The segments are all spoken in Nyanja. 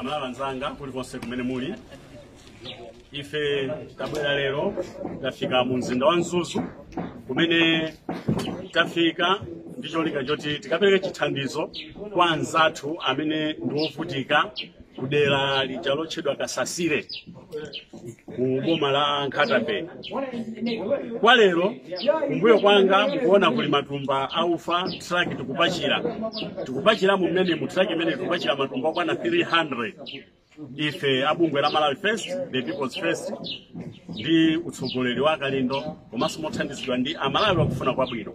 amala banzanga kuli konse kumene muli. Ife tabwera lero tafika mu mzinda wa Nzuzu kumene tafika ndicholinga choti tikapereke chithandizo kwa anzathu amene ndiovutika kudera lija lotchedwa Kasasire ku boma la Nkhatabe. Kwa lero kumbuyo kwanga mukuona kuli matumba aufa truck tikupachira mumene mu truck imene tikupachira matumba okwana 300. Ife abungwe la Malawi First, the People's First, ndi utsogoleri wa Kalindo komanso mothandizidwa ndi amalawi wakufuna kwabwino.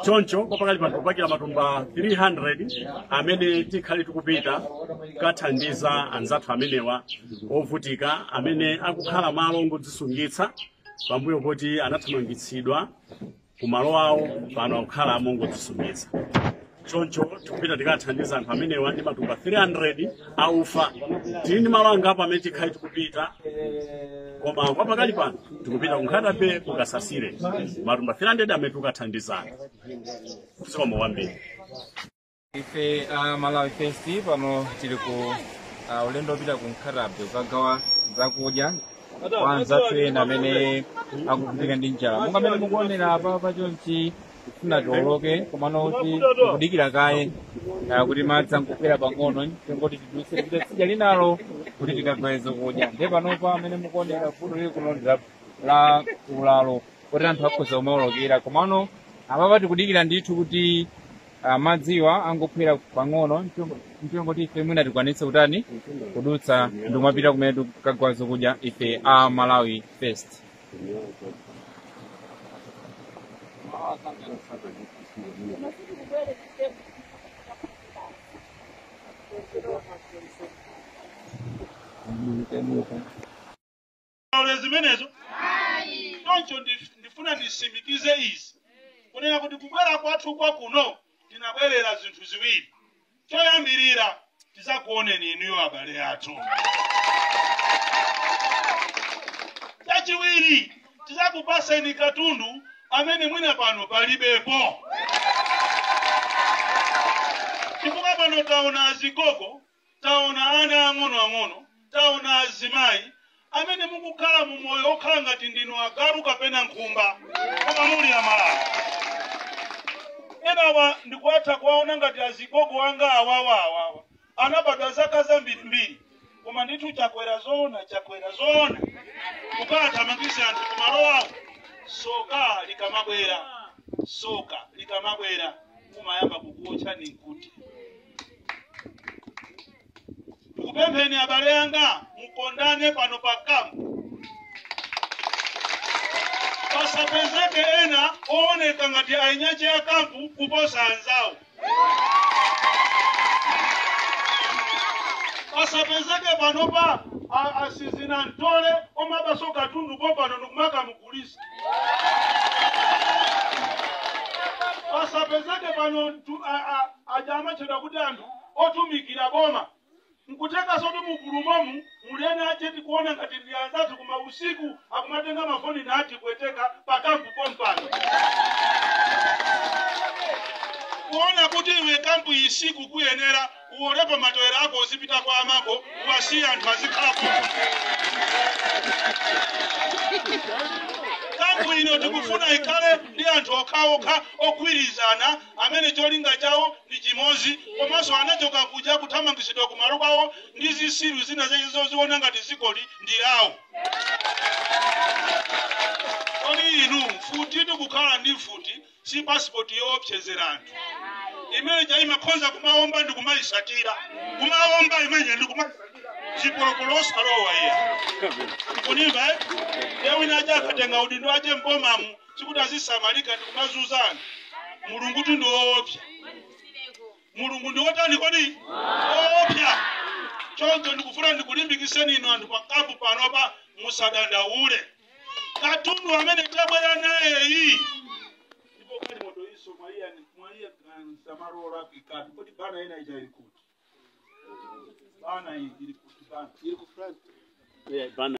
Choncho kopakali patupakira matumba 300 amene tikhali tikupita kukathandiza anzathu amenewa ovutika amene akukhala malo ngodzisungitsa pambuyo poti anathamangitsidwa ku malo awo pano akukhala amongodzisungitsa. Choncho tikupita tikathandiza anthu amenewa ndi matumba 300 aufa. Tili ndi malo angapo amene tikhali tikupita koma kwa pakali pano tikupita ku Nkhatabe ku Kasasire matumba 300 amene tikathandiza. Kusoma wambiri. Ife Malawi First pano tili ku ulendo pita ku Nkhatabe ukagawa zakudya kwa anzathu ena amene akuvutika ndi njala. Monga amene mukuonera apa chonchi kufuna tioloke komano kuti kudikira kaye kuti madzi angokwera pang'ono ngoti tiduse kuti tsidya linalo kuti tikagweze kudya. Ndi panopa amene mukuonera fundo lili kulondera la ulalo kuti anthu akhoza kumaolokera komano apapa tikudikira ndithu kuti madziwa angokwera pang'ono ngoti ife mwina tikwanitse kutani kudutsa ndikumapita kumene tikagwaza kudya ife Malawi First. Zimenezo choncho ndifuna ndisimikize izi kunena kuti kubwera kwathu kwa kuno tinabwerera zinthu ziwiri. Choyambirira tizakuoneni inuyo abale athu. Chachiwiri tizakupaseni katundu amene mwina pano palibepo. Chifukwa pano taona azigogo, taona ana ang'ono, taona azimayi amene mukukhala mu moyo okhala ngati ndinu agalu kapena nkhumba koma muli Amalawi. Enawa ndikuatha kuwaona ngati azigogo wanga awawa anabadwa zaka zambirimbiri koma ndithu chakwera zoona kukathamangisa anthu kumalo awo. Soka likamabwera kumayamba kukuotcha ni nkuti. Tikupempheni abale anga mukondane pano pa kampu. Pasapezeke ena ooneka ngati ainyache ya kampu kuposa anzawo. Pasapezeke panopa asizina ntole omabaso katundu popano nukumaka mugulisa. Pasapezeke pano ajama cheda kuti anthu otumikira boma nkuteka sotu mugulumomu mulena acheti kuona ngati ndi anzathu kuma usiku akumatenga mafoni na ati kweteka pakampu pompano. Kuona kuti iwe kampu isiku kuyenera uolepa matoera ako usipita kwa amako uwasiye anthu azikhala pompa. Kampu ino tikufuna ikhale ndi anthu okhaokha ogwirizana amene cholinga chawo ndi chimozi komanso anachoka kuja kuthamangisidwa kumalo kwawo ndi zisilu zina zoziona ngati zikoli ndi awo. Kodi inu mfuti tikukhala ndi mfuti si passport yoopsezera anthu. Imene chaimakhoza kumaomba ndi kumayisatira. Kumaomba imene ndi kumayisatira. Chipolopolosa lowa iya. Kunimba yewe naja akatenga udindo aje mpomamu sikuti azisamalika ndi kumazuzana. Mulungu ndi woopsa. Mulungu ndi wotani kodi? Woopsa. Choncho ndikufuna ndikulimbikiseni inu anthu pa kampu panopa musadandaule. Katundu amene tabwera naye iyi. Ndipo kali moto iso mwaia samarora kikatu kodi bana ina ija ilikuti. Bana ilikuti bana. Ilikuti. Yeah, bana.